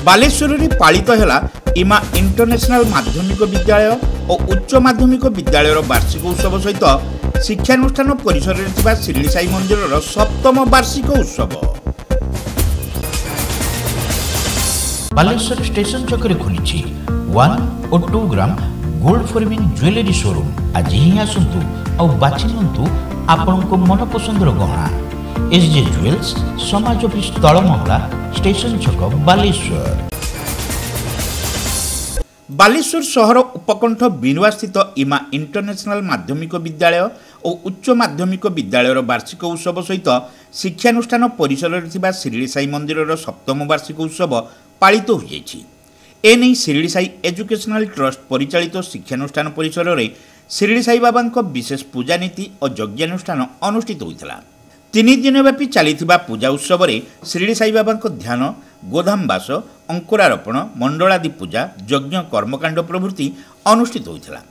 बालेश्वर में पालित है इमा इंटरनेशनल माध्यमिक विद्यालय और उच्च माध्यमिक विद्यालय वार्षिक उत्सव सहित शिक्षानुष्ठान परिसर में शिरडी साई मंदिर सप्तम वार्षिक उत्सव। बालेश्वर स्टेशन चक्कर खुली 1 और 2 gram gold forming jewellery showroom. आज ही आसतु और बाछि नियंतु आपनको मन पसंदर गहना। एसजे ज्वेल्स समाज ऑफिस तलमहला स्टेशन छक बालेश्वर। बालेश्वर शहर उपकंठ बिनुआ स्थित इमा इंटरनेशनल माध्यमिक विद्यालय और उच्च माध्यमिक विद्यालय वार्षिक उत्सव सहित शिक्षानुष्ठान परिसर में शिरडी साई मंदिर सप्तम वार्षिक उत्सव पालित हो जाइछि। एने शिरडी साई एजुकेशनल ट्रस्ट परिचालित शिक्षानुष्ठान परिसर में शिरडी साई बाबा विशेष पूजा नीति और यज्ञानुष्ठान अनुष्ठित होता। 3 दिन व्यापी चलता पूजा उत्सव में शिरडी साई बाबा ध्यान, गोधामवास, अंकुरारोपण, मंडलादि पूजा, यज्ञ कर्मकांड प्रभृति अनुष्ठित होता।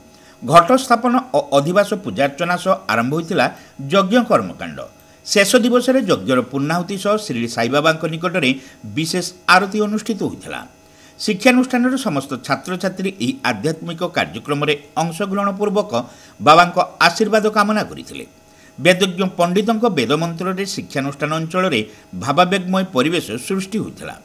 घट स्थापन और अधिवास पूजार्चना सह आरंभ होता यज्ञ कर्मकांड। शेष दिवस में यज्ञर पूर्णाहुति सह शिरडी साई बाबा निकट में विशेष आरती अनुष्ठित होता। शिक्षानुष्ठान समस्त छात्र छात्री यह आध्यात्मिक कार्यक्रम में अंशग्रहण पूर्वक बाबा आशीर्वाद कामना करते। वेदज्ञ पंडितों वेदमंत्र में शिक्षानुष्ठान अंचल में भावावेगमय परिवेश सृष्टि होता।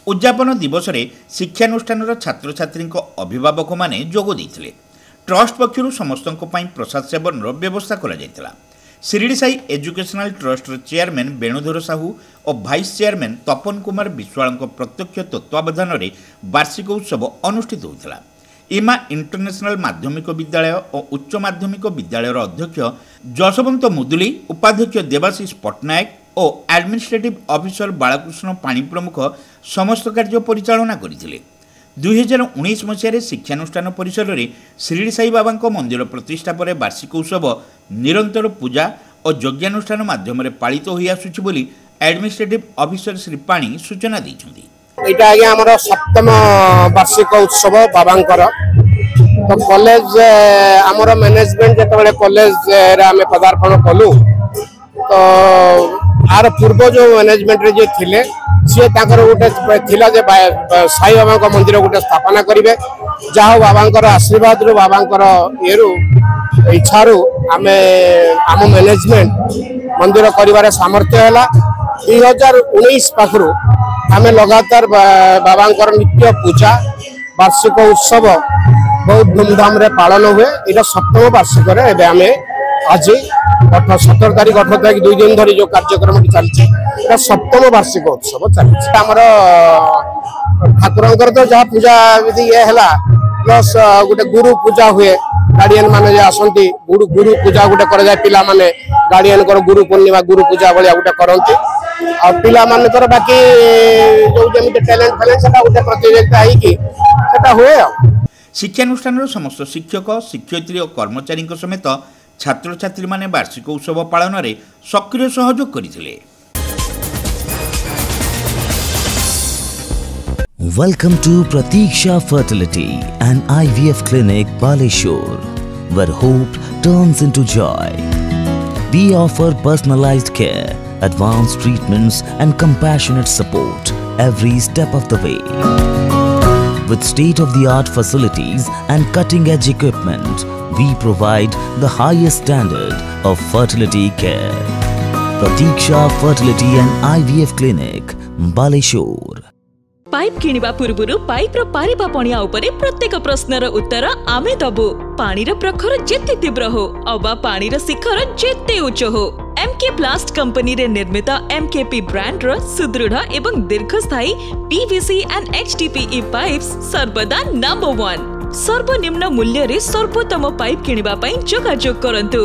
उद्यापन दिवस में शिक्षानुष्ठान छात्र छात्री अभिभावक माने जोग देते। ट्रस्ट पक्षर समस्त प्रसाद सेवन व्यवस्था करा। Shirdi Sai educational trust chairman Venudhar Sahu और भाइस चेयरमैन तपन कुमार विश्वाल प्रत्यक्ष तत्वावधान में वार्षिक उत्सव अनुष्ठित होता। इमा इंटरनेशनल माध्यमिक विद्यालय और उच्च माध्यमिक विद्यालय अध्यक्ष जशवंत मुदुली, उपाध्यक्ष देवाशीष पट्टनायक और एडमिनिस्ट्रेटिव ऑफिसर बालकृष्ण पाणी प्रमुख समस्त कार्य परिचालना करथिले। 2019 मसीह शिक्षानुष्ठान परिसर में शिरडी साई बाबा मंदिर प्रतिष्ठा पर वार्षिक उत्सव निरंतर पूजा और यज्ञानुष्ठान माध्यम पालित हो आसुछि बोली एडमिनिस्ट्रेटिव ऑफिसर श्री पाणी सूचना दैछन्ति। एटा आज्ञा हमर सप्तम वार्षिक उत्सव बाबांकर। तो कॉलेज हमर मैनेजमेंट जतबेले कॉलेज रे आमे पदार्पण कलु तो आर पूर्व जो मैनेजमेंट रे जे थिले सी ताकर गोटे थिला जे साई बाबा मंदिर गोटे स्थापना करिवे। जहा बाबांकर आशीर्वाद रो बाबांकर येरु इच्छारू आमे आम मैनेजमेंट मंदिर करिवार सामर्थ्य हैला। 2019 पाखरु आमे लगातार बाबांकर नित्य पूजा वार्षिक उत्सव बहुत धूमधाम रे पालन हुए। इटा सप्तम वार्षिक रे एबे आमे आज 17 तारीख 18 तारीख 2 दिन धरी जो कार्यक्रम चलछि सप्तम वार्षिक उत्सव चलछि। हमर ठाकुरंकर तो जहाँ पूजा विधि ये हैला प्लस गोटे गुरु पूजा हुए। गार्डियन माने जे आसंती गुरु पूजा गोटे कर जाय। पिला माने गार्डियन कर गुरु पूर्णिमा गुरु पूजा भलिया गोटे करंती और पिला माने कर बाकी जो जेमिते टैलेंट फैलेंट सेटा गोटे प्रतियोगिता है कि सेटा हुए। शिक्षानुष्ठान समस्त शिक्षक शिक्षयित्री और कर्मचारी समेत छात्र छात्री माने वार्षिक उत्सव पालन में सक्रिय सहयोग करथिले। Welcome to Pratiksha Fertility and IVF Clinic, Baleshwar, where hope turns into joy. We offer personalized care, advanced treatments and compassionate support every step of the way. With state-of-the-art facilities and cutting-edge equipment, we provide the highest standard of fertility care. Pratiksha Fertility and IVF Clinic, Baleshwar. Pipe किनिबा पूर्वरु pipe रो पारिबा पणिया उपरे प्रत्येक प्रश्नर उत्तर आमे दबु। पानी रो प्रखर जेते तीव्र हो अबा पानी रो शिखर जेते उच्च हो एमके प्लास्ट कंपनी रे निर्मित एमकेपी ब्रांड रो सुदृढ़ एवं दीर्घस्थायी पीवीसी एंड एचडीपीई पाइप्स सर्वदा नंबर 1। सर्वनिम्न मूल्य रे सर्वोत्तम पाइप किनिबा पई जोगाजोग करंतु।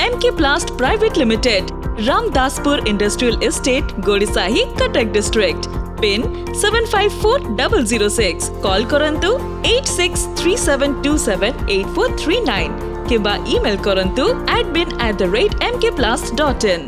MK plast private limited, Ramdaspur industrial estate, Godisahi, Cuttack district. Pin 754006। Call करंतु 8637278439 किबा ईमेल करंतु admin@mkplast.in।